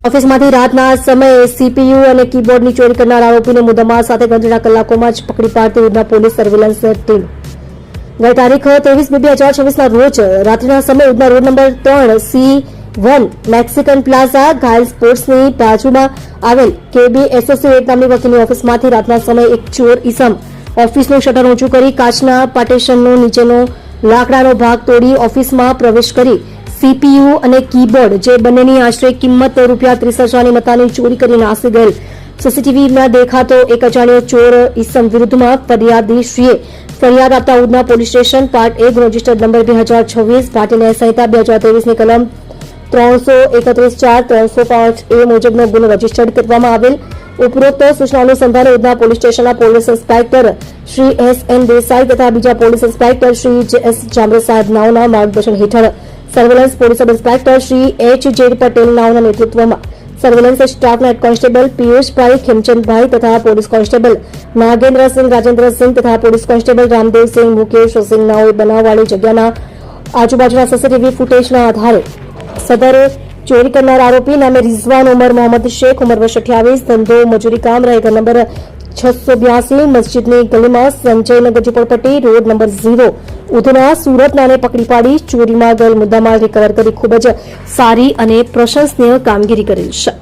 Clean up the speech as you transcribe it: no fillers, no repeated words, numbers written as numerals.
ઓફિસમાંથી રાતના સમયે સીપીયુ અને કીબોર્ડની ચોરી કરનાર આરોપીને મુદ્દામાલ સાથે ગણતરીના કલાકોમાં જ પકડી પાડતી ઉધના પોલીસ સર્વેલન્સ ટીમ ગઈ તારીખ 23/2/2026ના રોજ રાત્રિના સમયે Udhna road number 3C1 Mexican plaza ઘાયલ સ્પોર્ટ્સની બાજુમાં આવેલ કેબી એસોસિએટ નામની વકીલની ઓફિસમાંથી રાતના સમયે એક ચોર ઈસમ ઓફિસનું શટર ઊંચું કરી કાચના પાર્ટીશનનો નીચેનો લાકડાનો ભાગ તોડી ઓફિસમાં પ્રવેશ કરી સીપીયુ અને કીબોર્ડ જે બંનેની આશરે કિંમત ₹30,000ની મતાની ચોરી કરી નાસી ગયેલ સીસીટીવીમાં દેખાતો એક અજાણ્યો ચોર ઈસમ વિરુદ્ધમાં ફરિયાદીશ્રીએ ફરિયાદ આપતા Udhna police station part 1 registered number 2026 ભારતીય ન્યાય સંહિતા 2023ની કલમ 331(4) 305A મુજબનો ગુનો રજીસ્ટર્ડ કરવામાં આવેલ ઉપરોક્ત સૂચના અનુસંધાને ઉધના પોલીસ સ્ટેશનના police inspector Shri S.N. Desai તથા બીજા પોલીસ ઇન્સ્પેક્ટર શ્રી J.S. જામરે સાહેબ નાઓના માર્ગદર્શન હેઠળ surveillance police sub inspector Shri H.J. Patel નાઓના નેતૃત્વમાં સર્વેલન્સ સ્ટાફના હેડ કોન્સ્ટેબલ પિયુષભાઈ ખેમચંદભાઈ તથા પોલીસ કોન્સ્ટેબલ નાગેન્દ્રસિંહ રાજેન્દ્રસિંહ તથા પોલીસ કોન્સ્ટેબલ રામદેવસિંહ મુકેશસિંહ નાઓએ બનાવવાળી જગ્યાના આજુબાજુના સીસીટીવી ફૂટેજના આધારે સદર ચોરી કરનાર આરોપી નામે રિઝવાન ઉમર મોહમ્મદ શેખ ઉંમર વર્ષ 28 ધંધો મજૂરી કામ રહે ઘર નંબર 682 મસ્જિદની ગલીમાં સંજયનગર ઝુંપડપટ્ટી રોડ નંબર 0 ઉધના સુરતનાને પકડી પાડી ચોરીમાં ગયેલ મુદ્દામાલ રિકવર કરી ખૂબ જ સારી અને પ્રશંસનીય કામગીરી કરેલ છે.